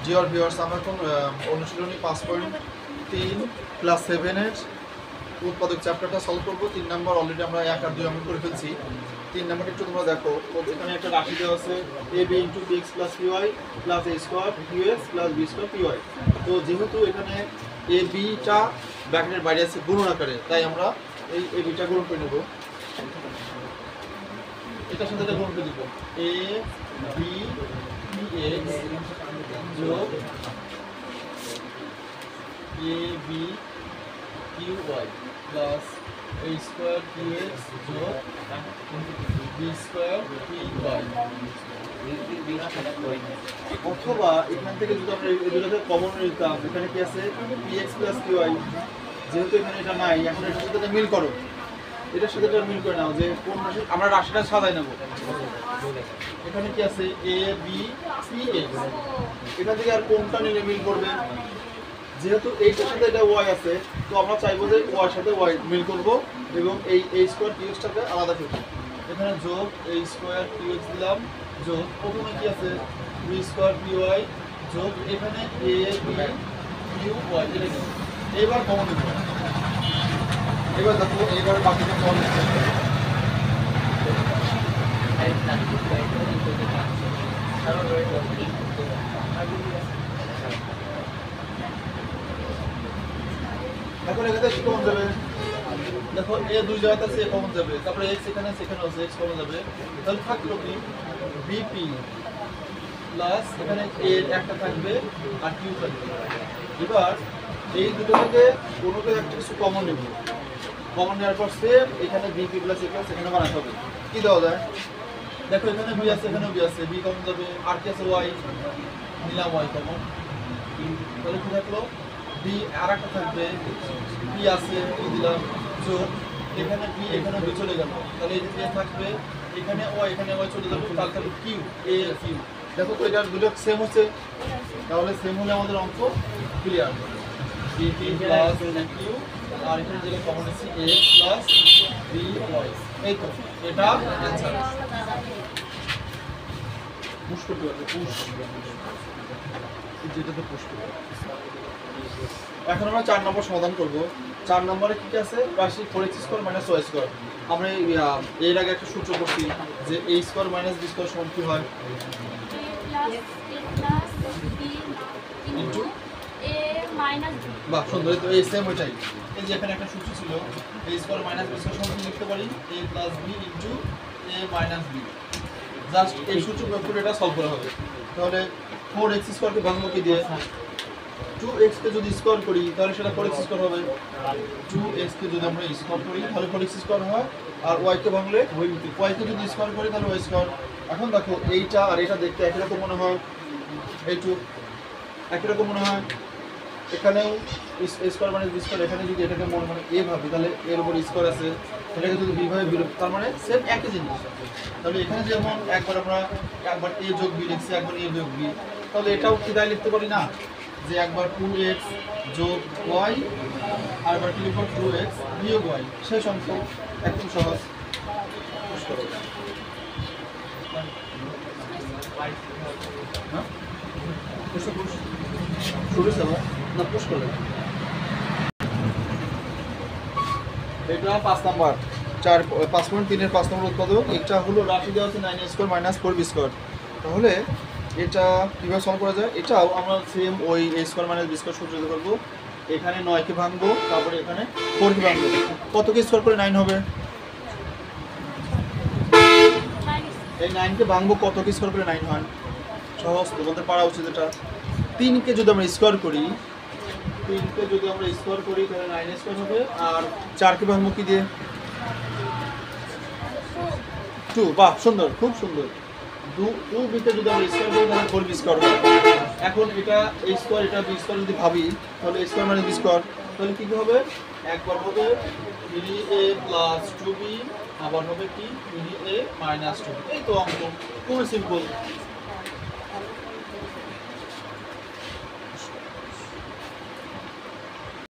Dear viewers, আমরা এখন অনুশীলনী 5.3 ক্লাস 7 এর উৎপাদক চ্যাপ্টারটা সলভ করবো। 3 নম্বর অলরেডি আমরা 1 আর 2 আমরা করে ফেলছি। 3 নম্বরটা একটু তোমরা দেখো। এখানে একটা রাশি দেওয়া আছে ab * bx + py + a square qx + b square py। তো যেহেতু এখানে ab টা ব্র্যাকেটের বাইরে আছে গুণন আকারে, তাই আমরা এই ab টা গুণন করে নেব। এটার সাথে এটা গুণন করে দিব। a b px যোগ a b qy plus a square qx যোগ b স্কয়ার py। অথবা এখান থেকে যদি আমরা এই দুটোকে কমন নিতাম, এখানে কি আছে px প্লাস qy, যেহেতু এখানে এটা নাই, এখন এটার সাথে মিল করো, এটার সাথে এটা মিল করে নাও যে কোন রাশি আমরা রাশিটা সাজাই নেব। এখানে কি আছে a b px, এখান থেকে আর কোনটা নিলে মিল করবে? যেহেতু এইটার সাথে এটা y আছে, তো আমরা চাইবো যে y এর সাথে y মিল করব এবং এই a স্কয়ার qx টাকে আলাদা করব। এখানে যোগ a স্কয়ার qx দিলাম, যোগ প্রথমে কি আছে b স্কয়ার py, যোগ এখানে a b qy। এটা কি এবার কমন নেব। এবার দেখো এবার বাকিটা কমন নেব। এখন এখানে কি কমন যাবে? দেখো এ দুই জায়গাতে আছে, কমন যাবে, তারপরে x এখানে সেখানে আছে, x কমন যাবে, তাহলে থাকলো কি bp প্লাস এখানে a একটা থাকবে আর q থাকবে। এবার এই দুটো থেকে কোনোটা একটা কিছু কমন নেব। কমন নেওয়ার পর সেম এখানে bp প্লাস a প্লাস এখানে বানাতে হবে। কি দেওয়া যায়? দেখো এখানে b আছে, এখানেও b আছে, b কমন যাবে, আর কি আছে y, নিলাম y কমন, তাহলে কি থাকলো b আর একটা থাকবে, p আছে p দিলাম, যোগ এখানে p এখানে b চলে গেল, তাহলে এই যে থাকবে এখানে y এখানে y চলে যাবে, তাহলে থাকবে q a q। দেখো তো এটা দুটো সেম হচ্ছে, তাহলে সেম হলে আমাদের অঙ্ক ক্লিয়ার। bp প্লাস q আর এখানে যেটা কমন আছে a প্লাস b y। এই তো এটা অ্যানসার। পুশ করতে হবে, পুশ যেটাতে পুশ করতে। এখন আমরা 4 নম্বর সমাধান করব। 4 নম্বরে কি কি আছে? রাশি 4x² - y স্কয়ার। আমরা এর আগে একটা সূত্র করছি যে a² - b² সমান কি হয়? Into a minus b। বাহ, সুন্দর। তো এই সেম ওইটাই, এই যে এখানে একটা সূত্র ছিল a² - b² সমান কি লিখতে পারি? a + b into a - b। Just এই সূত্র প্রয়োগ করে এটা সলভ করা হবে। তাহলে 4x² কে ভাঙবো কি দিয়ে? 2x কে যদি স্কয়ার করি তাহলে সেটা 4x² হবে। 2x কে যদি আমরা স্কয়ার করি তাহলে 4x² হয়, আর y কে ভাঙলে y কে যদি স্কয়ার করি তাহলে y স্কয়ার। এখন দেখো এইটা আর এটা দেখতে একই রকম মনে হয়, এইটুক একই রকম মনে হয়। এখানেও a² - b², এখানে যদি এটাকে মনে মানে a ভাবি তাহলে এর উপর স্কয়ার আছে, এটাকে যদি b ভাবে b, তার মানে সেম একই জিনিস। তাহলে এখানে যেমন একবার আমরা একবার a যোগ b লিখছি, একবার a যোগ b, তাহলে এটাও কি তাই লিখতে পারি না যে একবার 2x যোগ y আর একবার কি লিখব 2x বিয়োগ y। শেষ অঙ্ক, একদম সহজ। পুশ করো। হ্যাঁ পুশ পুশ শুরু হবে না, পুশ করলে। এটা 5 নাম্বার 5.3 এর 5 নম্বর উৎপাদক। এটা হলো রাশি দেওয়া আছে 9x² - 4b²। তাহলে এটা কিভাবে সলভ করা যায়? এটাও আমরা সেম ওই a² - b² সূত্র ইউজ করব। এখানে 9 কে ভাঙবো, তারপরে এখানে 4 কে ভাঙবো। কত কে স্কয়ার করে 9 হবে? এই 9 কে ভাঙবো, কত কে স্কয়ার করে 9 হয়? সহজ, তোমাদের পারা উচিত এটা। 3 কে যদি আমরা স্কয়ার করি, 3 কে যদি আমরা স্কয়ার করি তাহলে 9² হবে, আর 4 কে ভাঙবো কি দিয়ে? 2। বাহ, সুন্দর, খুব সুন্দর। 2b কে যদি আমরা স্কয়ার করি তাহলে 4b² হবে। এখন এটা a² এটা b² যদি ভাবি তাহলে a² - b², তাহলে কি হবে? একবার হবে 3a + 2b, আবার হবে কি 3a - 2b। এই তো অঙ্ক, খুবই সিম্পল।